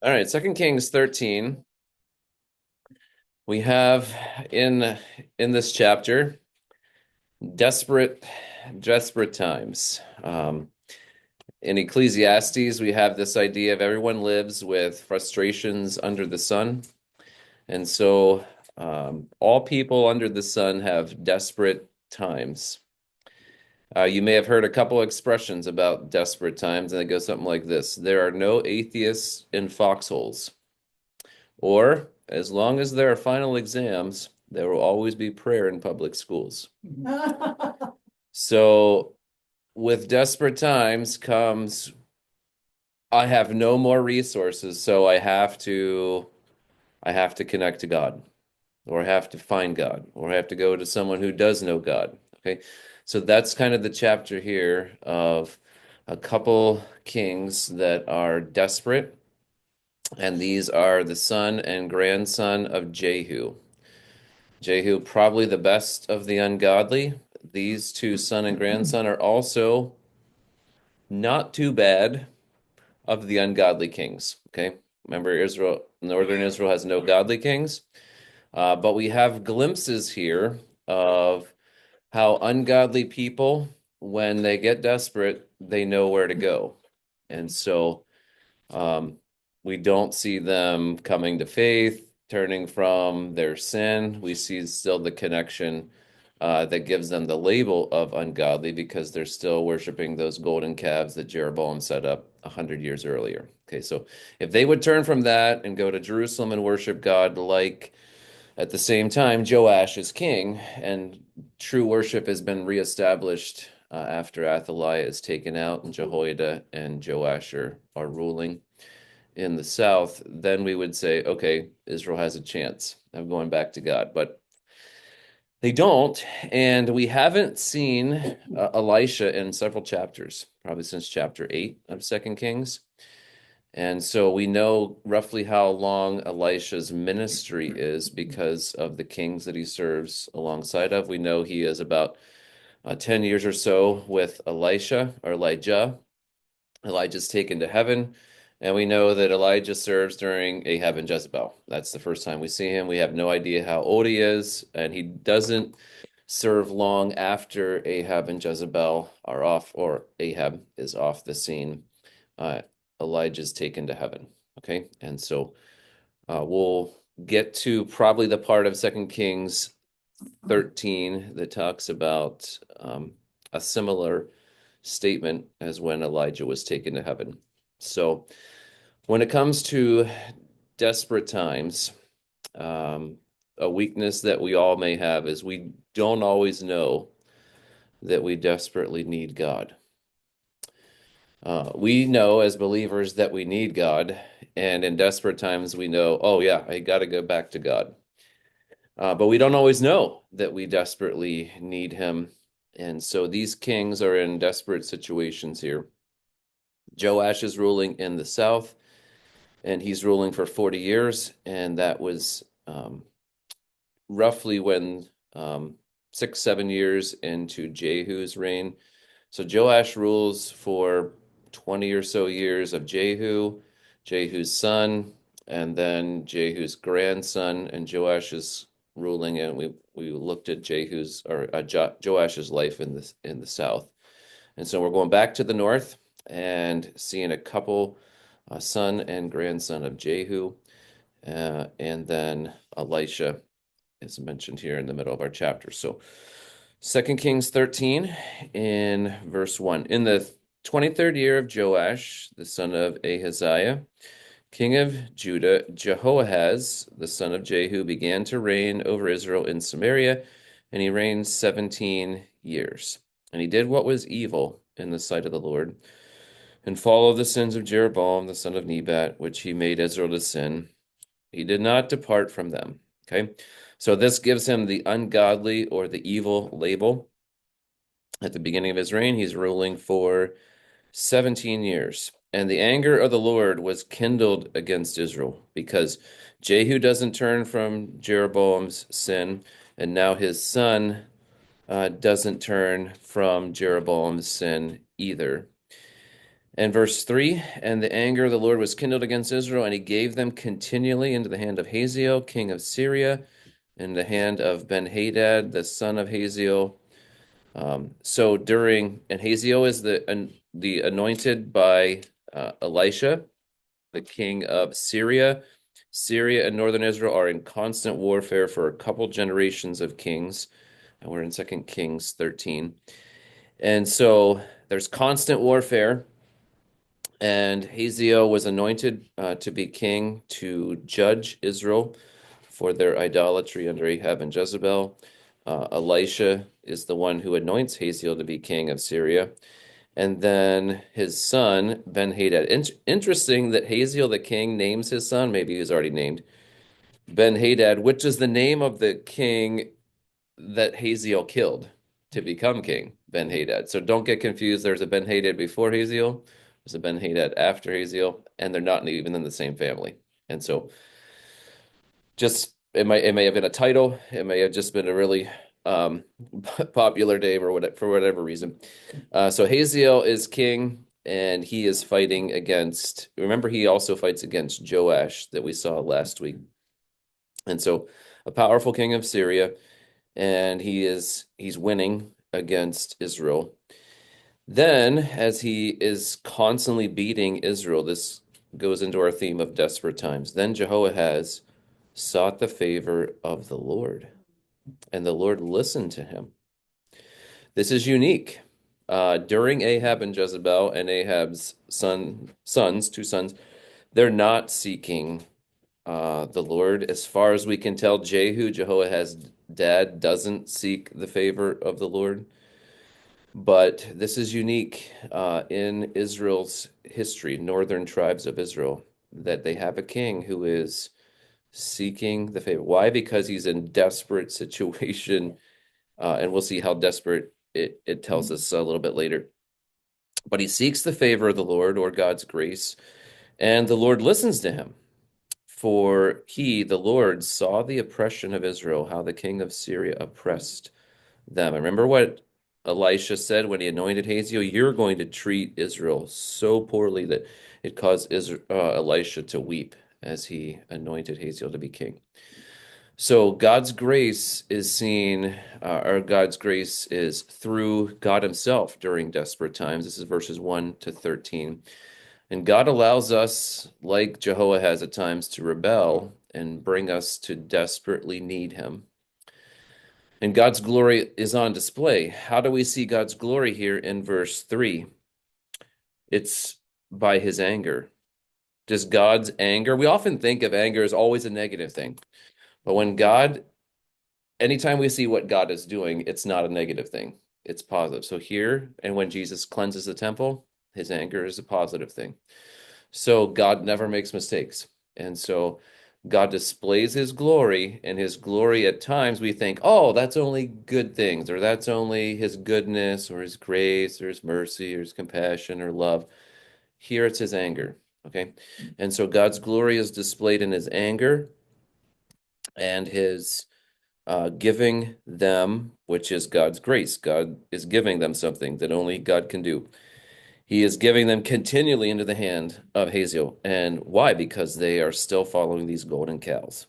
All right, Second Kings 13. We have in this chapter desperate desperate times. In Ecclesiastes, we have this idea of everyone lives with frustrations under the sun. And so all people under the sun have desperate times. You may have heard a couple expressions about desperate times, and it goes something like this: there are no atheists in foxholes. Or, as long as there are final exams, there will always be prayer in public schools. So, with desperate times comes, I have no more resources, so I have to connect to God, or I have to find God, or I have to go to someone who does know God. Okay. So that's kind of the chapter here of a couple kings that are desperate, and these are the son and grandson of Jehu. Jehu, probably the best of the ungodly. These two, son and grandson, are also not too bad of the ungodly kings. Okay. Remember, Israel, northern Israel has no godly kings, but we have glimpses here of how ungodly people, when they get desperate, they know where to go. And so Um, we don't see them coming to faith, turning from their sin. We see still the connection that gives them the label of ungodly because they're still worshiping those golden calves that Jeroboam set up 100 years earlier. Okay, so if they would turn from that and go to Jerusalem and worship God, like at the same time Joash is king, and true worship has been reestablished after Athaliah is taken out and Jehoiada and Joash are ruling in the South, then we would say, okay, Israel has a chance of going back to God. But they don't. And we haven't seen Elisha in several chapters, probably since chapter 8 of Second Kings. And so we know roughly how long Elisha's ministry is because of the kings that he serves alongside of. We know he is about 10 years or so with Elisha or Elijah. Elijah's taken to heaven, and we know that Elijah serves during Ahab and Jezebel. That's the first time we see him. We have no idea how old he is, and he doesn't serve long after Ahab and Jezebel are off, or Ahab is off the scene. Uh, Elijah's taken to heaven. Okay, and so we'll get to probably the part of Second Kings 13 that talks about a similar statement as when Elijah was taken to heaven. So, when it comes to desperate times, um, a weakness that we all may have is we don't always know that we desperately need God. We know as believers that we need God, and in desperate times, we know, oh, yeah, I got to go back to God. But we don't always know that we desperately need Him. And so these kings are in desperate situations here. Joash is ruling in the south, and he's ruling for 40 years, and that was roughly when 6, 7 years into Jehu's reign. So Joash rules for 20 or so years of Jehu, Jehu's son, and then Jehu's grandson, and Joash is ruling. And we looked at Jehu's or Joash's life in the south, and so we're going back to the north and seeing a couple, son and grandson of Jehu, and then Elisha is mentioned here in the middle of our chapter. So, Second Kings 13 in verse 1. In the 23rd year of Joash, the son of Ahaziah, king of Judah, Jehoahaz, the son of Jehu, began to reign over Israel in Samaria, and he reigned 17 years. And he did what was evil in the sight of the Lord, and followed the sins of Jeroboam, the son of Nebat, which he made Israel to sin. He did not depart from them. Okay. So this gives him the ungodly or the evil label. At the beginning of his reign, he's ruling for 17 years. And the anger of the Lord was kindled against Israel because Jehu doesn't turn from Jeroboam's sin, and now his son doesn't turn from Jeroboam's sin either. And verse 3, and the anger of the Lord was kindled against Israel, and he gave them continually into the hand of Hazael, king of Syria, in the hand of Ben-Hadad, the son of Hazael. And Hazael is the anointed by Elisha, the king of Syria. Syria and northern Israel are in constant warfare for a couple generations of kings. And we're in 2 Kings 13. And so there's constant warfare. And Hazael was anointed to be king to judge Israel for their idolatry under Ahab and Jezebel. Elisha is the one who anoints Hazael to be king of Syria. And then his son, Ben-Hadad. Interesting that Hazael the king names his son, maybe he was already named, Ben-Hadad, which is the name of the king that Hazael killed to become king, Ben-Hadad. So don't get confused. There's a Ben-Hadad before Hazael, there's a Ben-Hadad after Hazael, and they're not even in the same family. And so just it may have been a title, it may have just been a really um, popular name or whatever for whatever reason. So Hazael is king, and he is fighting against. Remember, he also fights against Joash that we saw last week, and so a powerful king of Syria, and he's winning against Israel. Then, as he is constantly beating Israel, this goes into our theme of desperate times. Then Jehoahaz sought the favor of the Lord, and the Lord listened to him. This is unique. During Ahab and Jezebel and Ahab's two sons, they're not seeking the Lord. As far as we can tell, Jehu, Jehoahaz's dad, doesn't seek the favor of the Lord. But this is unique in Israel's history, northern tribes of Israel, that they have a king who is seeking the favor. Why? Because he's in desperate situation, and we'll see how desperate it tells us a little bit later. But he seeks the favor of the Lord or God's grace, and the Lord listens to him. For he, the Lord, saw the oppression of Israel, how the king of Syria oppressed them. Remember what Elisha said when he anointed Hazael? You're going to treat Israel so poorly that it caused Elisha to weep as he anointed Hazael to be king. So God's grace is seen, or God's grace is through God himself during desperate times. This is verses 1 to 13. And God allows us, like Jehoahaz at times, to rebel and bring us to desperately need him. And God's glory is on display. How do we see God's glory here in verse 3? It's by his anger. Does God's anger, we often think of anger as always a negative thing. But anytime we see what God is doing, it's not a negative thing. It's positive. So here, and when Jesus cleanses the temple, his anger is a positive thing. So God never makes mistakes. And so God displays his glory, and his glory at times we think, oh, that's only good things, or that's only his goodness, or his grace, or his mercy, or his compassion, or love. Here it's his anger. Okay. And so God's glory is displayed in his anger and his giving them, which is God's grace. God is giving them something that only God can do. He is giving them continually into the hand of Hazael. And why? Because they are still following these golden cows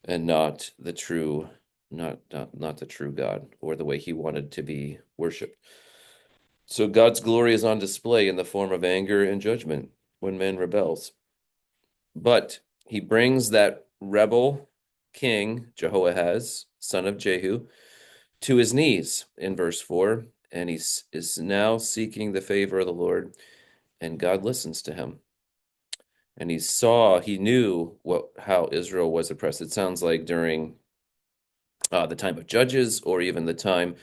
and not the true, not the true God or the way he wanted to be worshiped. So God's glory is on display in the form of anger and judgment when man rebels. But he brings that rebel king, Jehoahaz, son of Jehu, to his knees in verse 4, and he is now seeking the favor of the Lord, and God listens to him. And he knew how Israel was oppressed. It sounds like during the time of Judges, or even the time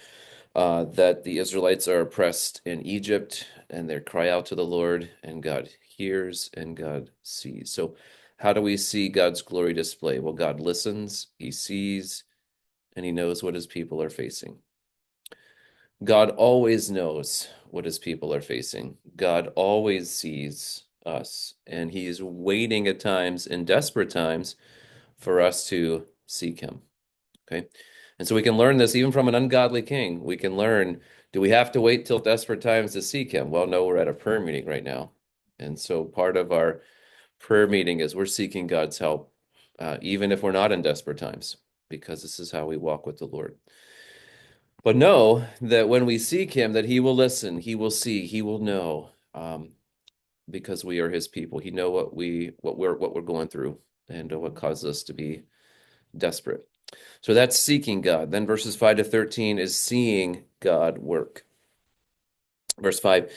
that the Israelites are oppressed in Egypt, and they cry out to the Lord, and God hears and God sees. So how do we see God's glory display? Well, God listens, he sees, and he knows what his people are facing. God always knows what his people are facing. God always sees us, and he is waiting at times, in desperate times, for us to seek him. Okay? And so we can learn this even from an ungodly king. We can learn Do we have to wait till desperate times to seek him? Well, no, we're at a prayer meeting right now. And so part of our prayer meeting is we're seeking God's help, even if we're not in desperate times, because this is how we walk with the Lord. But know that when we seek him, that he will listen, he will see, he will know, because we are his people. He know what we're going through and what causes us to be desperate. So that's seeking God. Then verses 5 to 13 is seeing God work. Verse 5,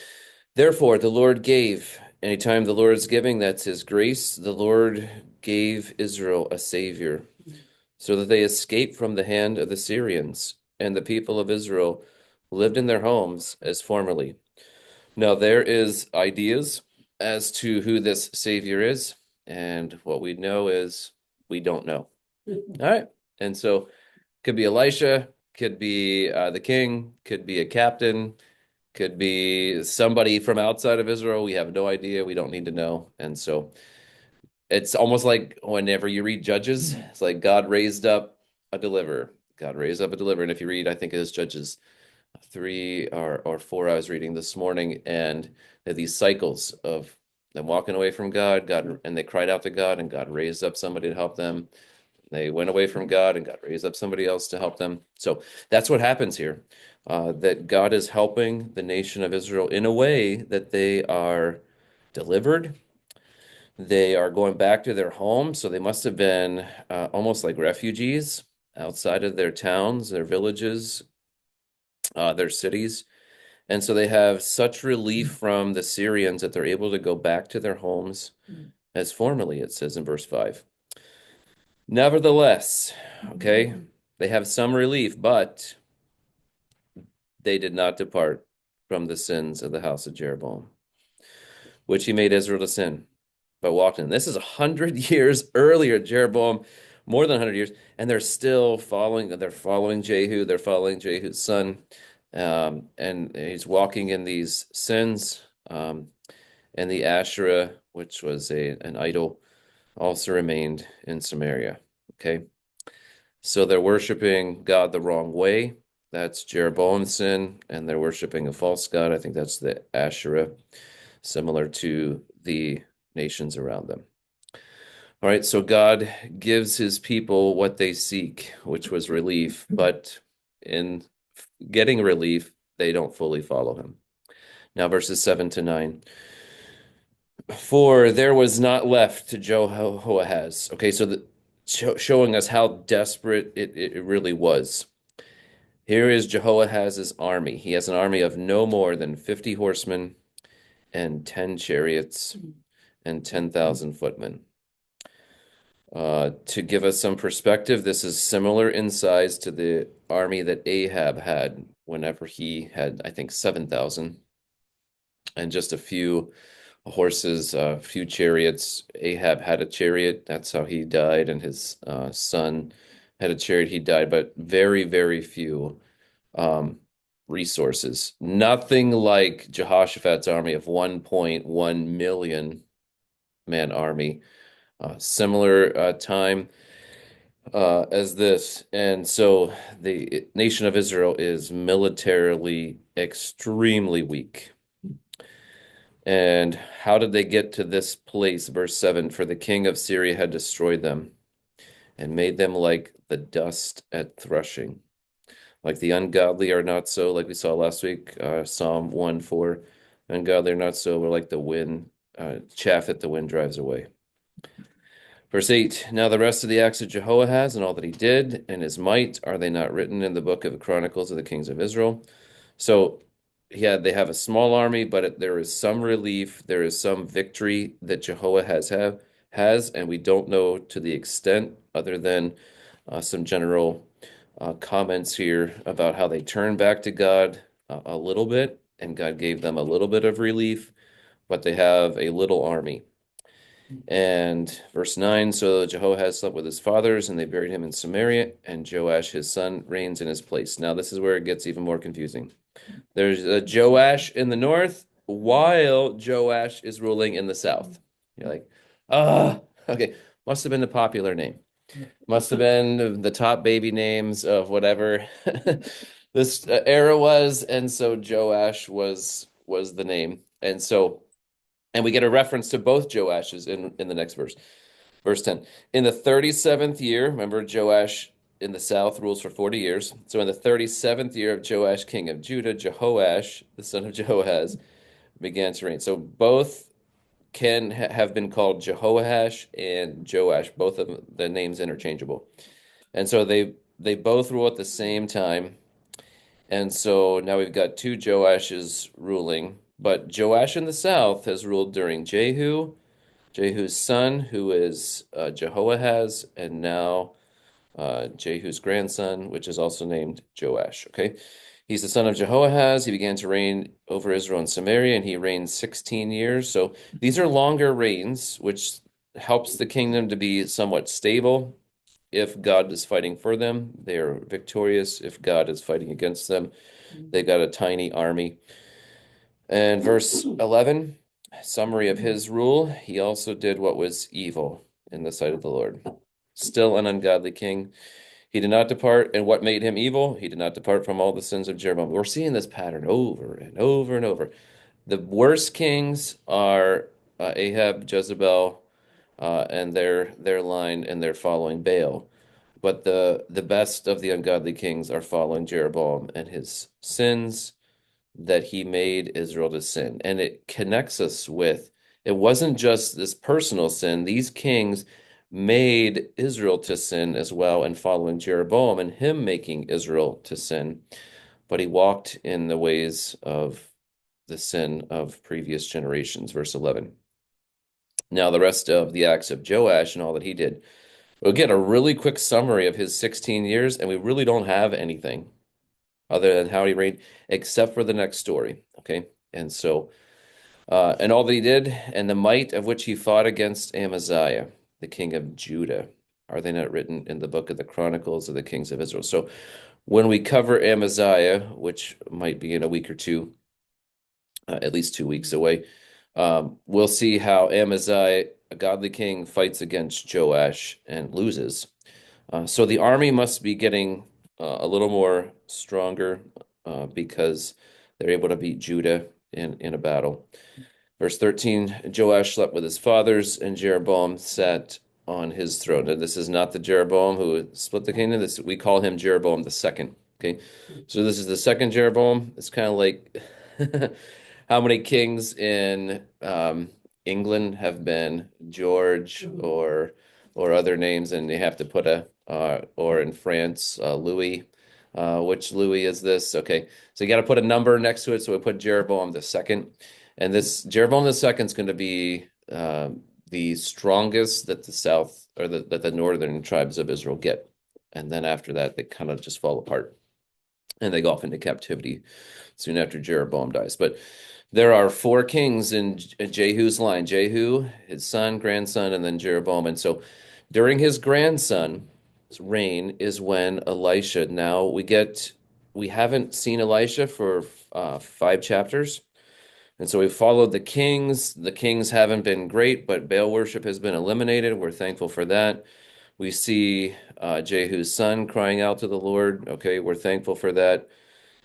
therefore the Lord gave. Anytime the Lord is giving, that's his grace. The Lord gave Israel a savior so that they escaped from the hand of the Syrians, and the people of Israel lived in their homes as formerly. Now there is ideas as to who this savior is, and what we know is we don't know. All right. And so could be Elisha, could be the king, could be a captain, could be somebody from outside of Israel. We have no idea. We don't need to know. And so it's almost like whenever you read Judges, it's like God raised up a deliverer. God raised up a deliverer. And if you read, I think it is Judges 3 or 4 I was reading this morning, and these cycles of them walking away from God, and they cried out to God, and God raised up somebody to help them. They went away from God, and God raised up somebody else to help them. So that's what happens here, that God is helping the nation of Israel in a way that they are delivered. They are going back to their homes, so they must have been almost like refugees outside of their towns, their villages, their cities. And so they have such relief from the Syrians that they're able to go back to their homes as formerly, it says in verse 5. Nevertheless, okay, they have some relief, but they did not depart from the sins of the house of Jeroboam, which he made Israel to sin, but walked in. This is 100 years earlier, Jeroboam, more than 100 years, and they're still following. They're following Jehu. They're following Jehu's son, and he's walking in these sins. And the Asherah, which was an idol, also remained in Samaria. Okay, so they're worshiping God the wrong way. That's Jeroboam's sin, and they're worshiping a false god. I think that's the Asherah, similar to the nations around them. All right, so God gives his people what they seek, which was relief, but in getting relief, they don't fully follow him. Now, verses 7 to 9. For there was not left to Jehoahaz. Okay, so showing us how desperate it really was. Here is Jehoahaz's army. He has an army of no more than 50 horsemen and 10 chariots and 10,000 footmen. To give us some perspective, this is similar in size to the army that Ahab had whenever he had, I think, 7,000 and just a few horses, a few chariots. Ahab had a chariot. That's how he died. And his son had a chariot. He died, but very, very few resources. Nothing like Jehoshaphat's army of 1.1 million man army. Similar time as this. And so the nation of Israel is militarily extremely weak. And how did they get to this place? Verse 7, for the king of Syria had destroyed them and made them like the dust at threshing. Like the ungodly are not so, like we saw last week, Psalm 1:4. Ungodly are not so, we're like the wind, chaff that the wind drives away. Verse 8, now the rest of the acts of Jehoahaz and all that he did and his might, are they not written in the book of the Chronicles of the kings of Israel? So yeah, they have a small army, but there is some relief. There is some victory that Jehoahaz has, and we don't know to the extent, other than some general comments here about how they turned back to God a little bit, and God gave them a little bit of relief, but they have a little army. And verse 9, so Jehoahaz slept with his fathers, and they buried him in Samaria, and Joash his son reigns in his place. Now this is where it gets even more confusing. There's a Joash in the north, while Joash is ruling in the south. You're like, okay, must have been the popular name. Must have been the top baby names of whatever this era was, and so Joash was the name. And we get a reference to both Joashes in the next verse. Verse 10. In the 37th year, remember Joash in the south rules for 40 years. So in the 37th year of Joash, king of Judah, Jehoash, the son of Jehoahaz, began to reign. So both can have been called Jehoash and Joash, both of the names interchangeable. And so they both rule at the same time. And so now we've got two Joashes ruling. But Joash in the south has ruled during Jehu, Jehu's son, who is Jehoahaz, and now Jehu's grandson, which is also named Joash. Okay. He's the son of Jehoahaz. He began to reign over Israel and Samaria, and he reigned 16 years. So these are longer reigns, which helps the kingdom to be somewhat stable. If God is fighting for them, they are victorious. If God is fighting against them, they've got a tiny army. And verse 11, summary of his rule, he also did what was evil in the sight of the Lord. Still an ungodly king. He did not depart, and what made him evil? He did not depart from all the sins of Jeroboam. We're seeing this pattern over and over and over. The worst kings are Ahab, Jezebel, and their line, and they're following Baal. But the best of the ungodly kings are following Jeroboam and his sins that he made Israel to sin. And it connects us with it wasn't just this personal sin. These kings made Israel to sin as well, and following Jeroboam and him making Israel to sin. But he walked in the ways of the sin of previous generations. Verse 11. Now, the rest of the acts of Joash and all that he did. We'll get a really quick summary of his 16 years, and we really don't have anything other than how he reigned, except for the next story. Okay. And so, and all that he did, and the might of which he fought against Amaziah, the king of Judah. Are they not written in the book of the Chronicles of the kings of Israel? So when we cover Amaziah, which might be in a week or two, at least 2 weeks away, we'll see how Amaziah, a godly king, fights against Joash and loses. So the army must be getting a little more stronger because they're able to beat Judah in a battle. Verse 13, Joash slept with his fathers, and Jeroboam sat on his throne. And this is not the Jeroboam who split the kingdom. We call him Jeroboam the second. Okay, so this is the second Jeroboam. It's kind of like how many kings in England have been George or other names, and you have to put or in France, Louis. Which Louis is this? Okay, so you got to put a number next to it. So we put Jeroboam the second, and this Jeroboam the second is going to be the strongest that the south or that the northern tribes of Israel get, and then after that they kind of just fall apart, and they go off into captivity soon after Jeroboam dies. But there are four kings in Jehu's line: Jehu, his son, grandson, and then Jeroboam. And so during his grandson's reign is when Elisha, now we haven't seen Elisha for 5 chapters. And so we followed the kings. The kings haven't been great, but Baal worship has been eliminated. We're thankful for that. We see Jehu's son crying out to the Lord. Okay, we're thankful for that.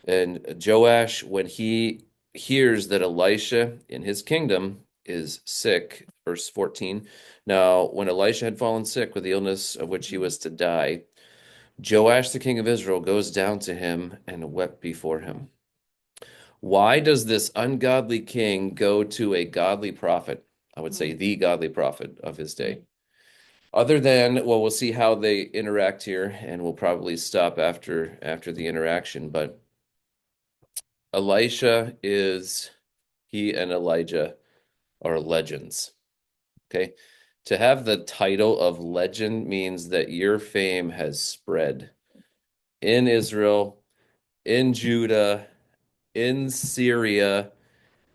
And Joash, when he hears that Elisha in his kingdom is sick, verse 14. Now, when Elisha had fallen sick with the illness of which he was to die, Joash, the king of Israel, goes down to him and wept before him. Why does this ungodly king go to a godly prophet? I would say the godly prophet of his day. Other than, well, we'll see how they interact here, and we'll probably stop after the interaction, but he and Elijah are legends. Okay. To have the title of legend means that your fame has spread in Israel, in Judah, in Syria.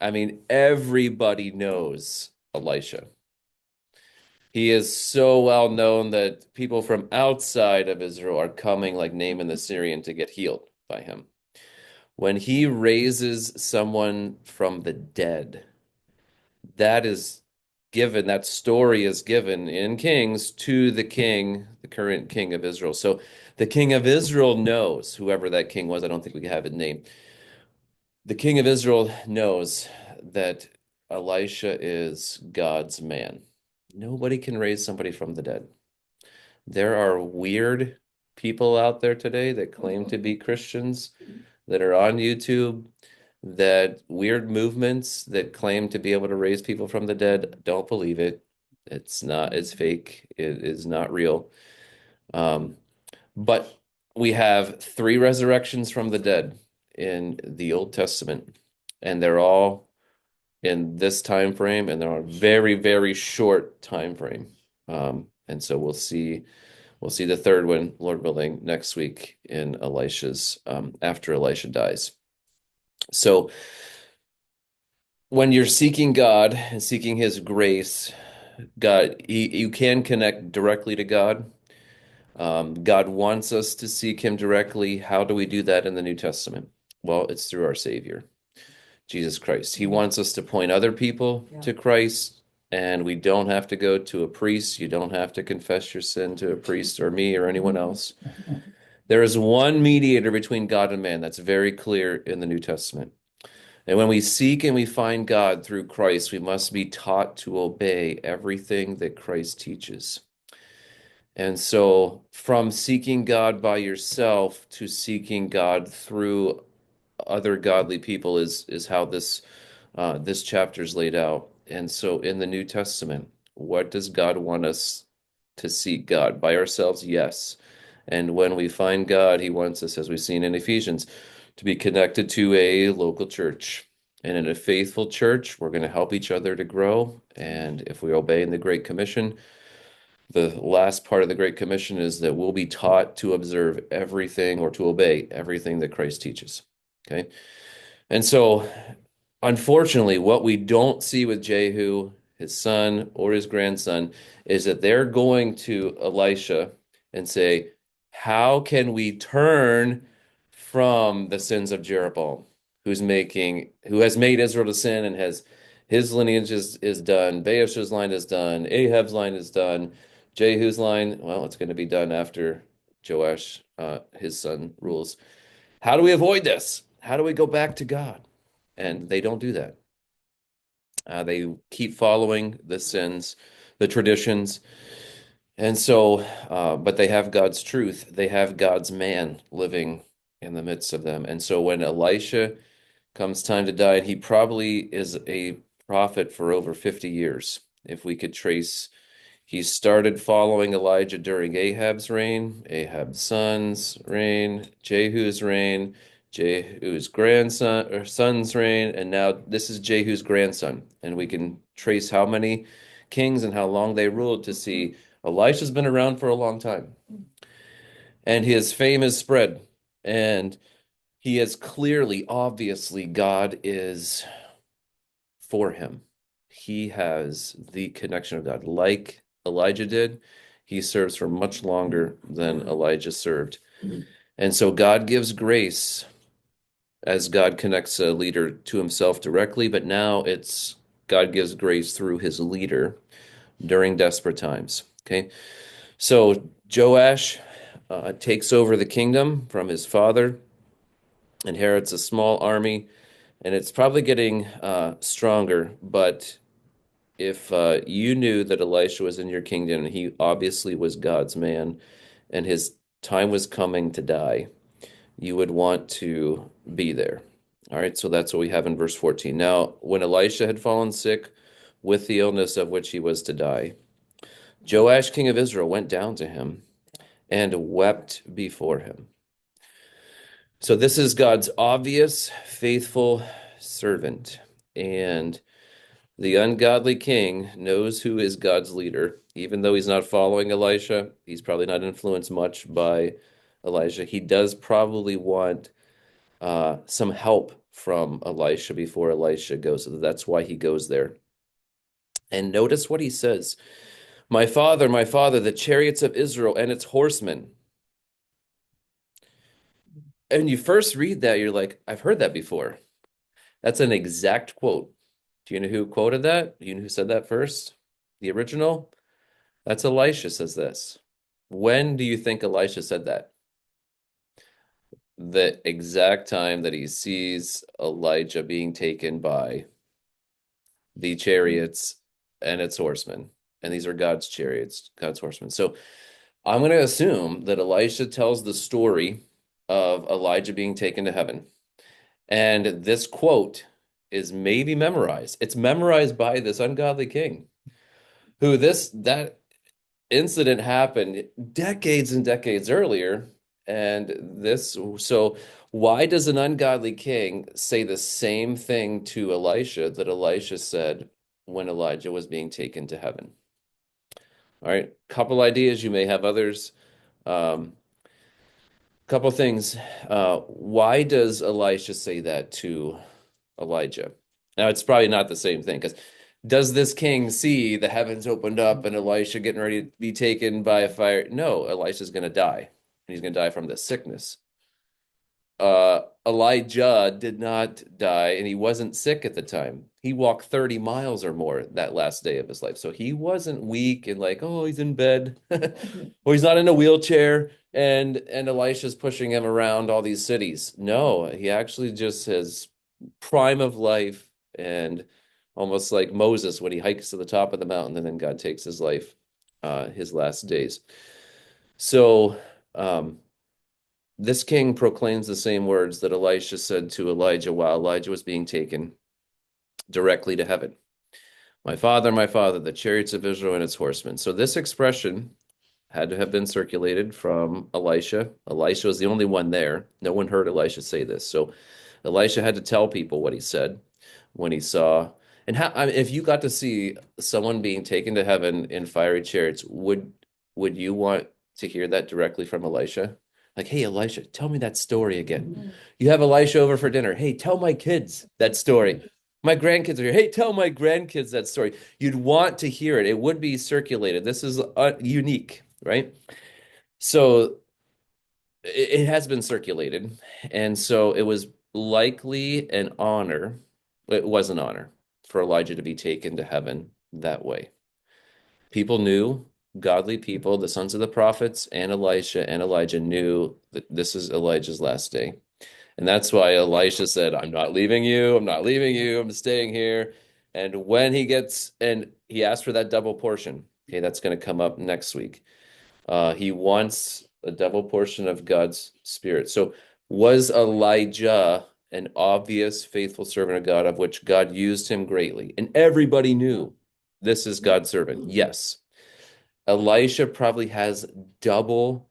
I mean, everybody knows Elisha. He is so well known that people from outside of Israel are coming, like Naaman the Syrian, to get healed by him. When he raises someone from the dead, that is given, that story is given in Kings to the king, the current king of Israel. So the king of Israel knows, whoever that king was, I don't think we have his name. The king of Israel knows that Elisha is God's man. Nobody can raise somebody from the dead. There are weird people out there today that claim to be Christians that are on YouTube, that weird movements that claim to be able to raise people from the dead. Don't believe it. It's not, it's fake. It is not real. Um, but we have three resurrections from the dead in the Old Testament, and they're all in this time frame, and they're on a very, very short time frame. And so we'll see the third one, Lord willing, next week in Elisha's after Elisha dies. So when you're seeking God and seeking His grace, you can connect directly to God. God wants us to seek Him directly. How do we do that in the New Testament? Well, it's through our Savior, Jesus Christ. He wants us to point other people to Christ, and we don't have to go to a priest. You don't have to confess your sin to a priest or me or anyone else. There is one mediator between God and man. That's very clear in the New Testament. And when we seek and we find God through Christ, we must be taught to obey everything that Christ teaches. And so, from seeking God by yourself to seeking God through other godly people is how this chapter is laid out. And so, in the New Testament, what does God want us to seek God by ourselves? Yes. And when we find God, He wants us, as we've seen in Ephesians, to be connected to a local church. And in a faithful church, we're going to help each other to grow. And if we obey in the Great Commission, the last part of the Great Commission is that we'll be taught to observe everything or to obey everything that Christ teaches. Okay. And so, unfortunately, what we don't see with Jehu, his son, or his grandson is that they're going to Elisha and say, how can we turn from the sins of Jeroboam, who has made Israel to sin and has his lineage is done, Baasha's line is done, Ahab's line is done, Jehu's line, well, it's going to be done after Joash, his son, rules. How do we avoid this? How do we go back to God? And they don't do that. They keep following the sins, the traditions. And so, but they have God's truth. They have God's man living in the midst of them. And so when Elisha comes time to die, and he probably is a prophet for over 50 years, if we could trace. He started following Elijah during Ahab's reign, Ahab's son's reign, Jehu's reign, Jehu's grandson or son's reign, and now this is Jehu's grandson. And we can trace how many kings and how long they ruled to see Elisha's been around for a long time. And his fame is spread. And he is clearly, obviously, God is for him. He has the connection of God. Like Elijah did, he serves for much longer than Elijah served. And so God gives grace as God connects a leader to himself directly, but now it's God gives grace through his leader during desperate times. Okay. So Joash takes over the kingdom from his father, inherits a small army, and it's probably getting stronger. But if you knew that Elisha was in your kingdom, and he obviously was God's man, and his time was coming to die, you would want to be there. All right, so that's what we have in verse 14. Now, when Elisha had fallen sick with the illness of which he was to die, Joash, king of Israel, went down to him and wept before him. So this is God's obvious, faithful servant. And the ungodly king knows who is God's leader. Even though he's not following Elisha, he's probably not influenced much by Elijah. He does probably want some help from Elisha before Elisha goes. So that's why he goes there. And notice what he says. My father, the chariots of Israel and its horsemen. And you first read that, you're like, I've heard that before. That's an exact quote. Do you know who quoted that? Do you know who said that first? The original, that's Elisha says this. When do you think Elisha said that? The exact time that he sees Elijah being taken by the chariots and its horsemen. And these are God's chariots, God's horsemen. So I'm going to assume that Elisha tells the story of Elijah being taken to heaven. And this quote is maybe memorized. It's memorized by this ungodly king who that incident happened decades and decades earlier. So why does an ungodly king say the same thing to Elisha that Elisha said when Elijah was being taken to heaven? All right, couple ideas. You may have others. Um, Couple things. Why does Elisha say that to Elijah? Now, it's probably not the same thing because does this king see the heavens opened up and Elisha getting ready to be taken by a fire? No, Elisha's going to die. And he's going to die from this sickness. Elijah did not die and he wasn't sick at the time. He walked 30 miles or more that last day of his life. So he wasn't weak and like, oh, he's in bed or he's not in a wheelchair and Elisha's pushing him around all these cities. No, he actually just has prime of life and almost like Moses when he hikes to the top of the mountain and then God takes his life, his last days. So, this king proclaims the same words that Elisha said to Elijah while Elijah was being taken directly to heaven. My father, the chariots of Israel and its horsemen. So this expression had to have been circulated from Elisha. Elisha was the only one there. No one heard Elisha say this. So Elisha had to tell people what he said when he saw. And how, I mean, if you got to see someone being taken to heaven in fiery chariots, would you want to hear that directly from Elisha? Like, hey, Elisha, tell me that story again. You have Elisha over for dinner. Hey, tell my kids that story. My grandkids are here. Hey, tell my grandkids that story. You'd want to hear it. It would be circulated. This is unique, right? So it has been circulated. And so it was likely an honor. It was an honor for Elijah to be taken to heaven that way. People knew, godly people, the sons of the prophets, and Elisha and Elijah knew that this is Elijah's last day. And that's why Elisha said, I'm not leaving you. I'm not leaving you. I'm staying here. And when and he asked for that double portion. Okay, that's going to come up next week. He wants a double portion of God's spirit. So was Elijah an obvious faithful servant of God of which God used him greatly? And everybody knew this is God's servant. Yes. Elisha probably has double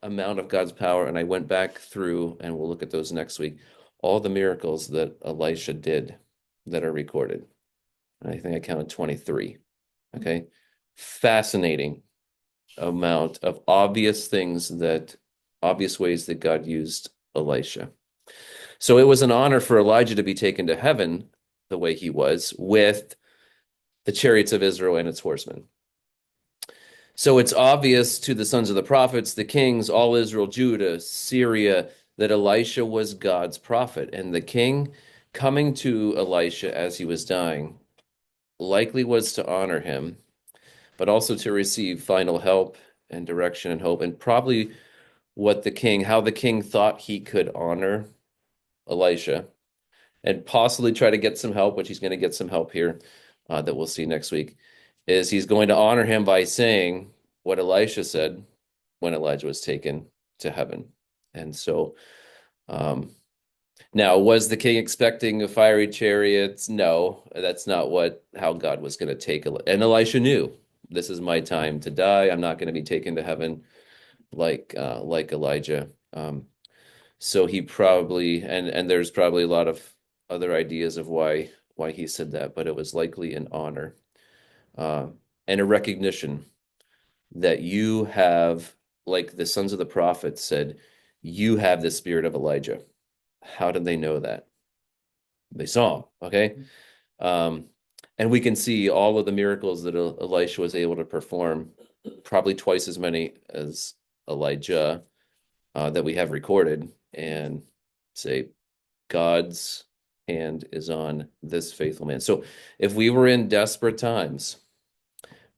amount of God's power. And I went back through, and we'll look at those next week, all the miracles that Elisha did that are recorded. And I think I counted 23. Okay. Fascinating amount of obvious ways that God used Elisha. So it was an honor for Elijah to be taken to heaven the way he was with the chariots of Israel and its horsemen. So it's obvious to the sons of the prophets, the kings, all Israel, Judah, Syria, that Elisha was God's prophet. And the king coming to Elisha as he was dying likely was to honor him, but also to receive final help and direction and hope. And probably how the king thought he could honor Elisha and possibly try to get some help, which he's going to get some help here that we'll see next week, is he's going to honor him by saying what Elisha said when Elijah was taken to heaven. And so now, was the king expecting a fiery chariot? No, that's not how God was going to take and Elisha knew this is my time to die. I'm not going to be taken to heaven like Elijah. So he probably and there's probably a lot of other ideas of why he said that, but it was likely an honor and a recognition that you have, like the sons of the prophets said, you have the spirit of Elijah. How did they know that? They saw him, okay? Um, and we can see all of the miracles that Elisha was able to perform, probably twice as many as Elijah that we have recorded, and say God's hand is on this faithful man. So if we were in desperate times,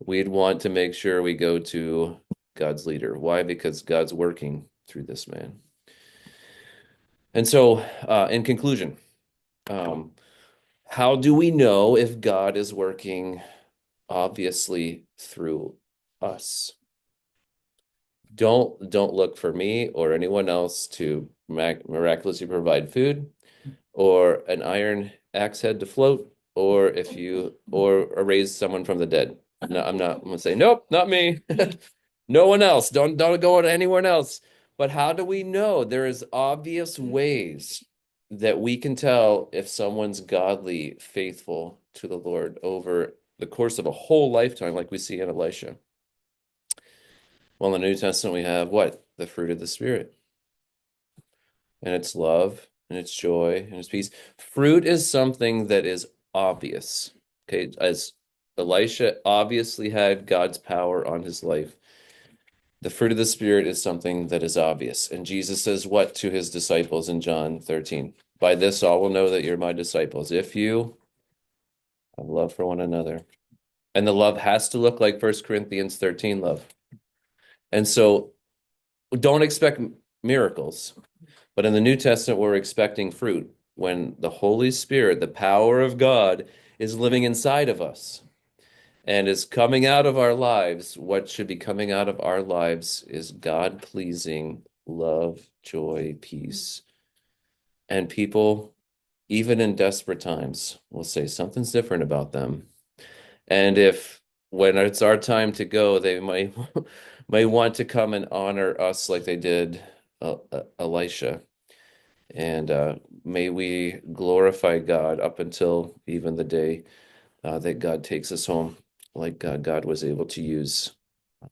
we'd want to make sure we go to God's leader. Why? Because God's working through this man. And so, in conclusion, um, how do we know if God is working obviously through us? Don't look for me or anyone else to miraculously provide food or an iron axe head to float or raise someone from the dead. No, I'm gonna say nope, not me. No one else. Don't go to anyone else. But how do we know? There is obvious ways that we can tell if someone's godly, faithful to the Lord over the course of a whole lifetime, like we see in Elisha. Well, in the New Testament, we have what? The fruit of the Spirit. And it's love, and it's joy, and it's peace. Fruit is something that is obvious. Okay, as Elisha obviously had God's power on his life, the fruit of the Spirit is something that is obvious. And Jesus says what to his disciples in John 13? By this all will know that you're my disciples, if you have love for one another. And the love has to look like 1 Corinthians 13 love. And so don't expect miracles. But in the New Testament, we're expecting fruit when the Holy Spirit, the power of God, is living inside of us and is coming out of our lives. What should be coming out of our lives is God-pleasing love, joy, peace. And people, even in desperate times, will say something's different about them. And if when it's our time to go, they might want to come and honor us like they did Elisha. And may we glorify God up until even the day that God takes us home, like God was able to use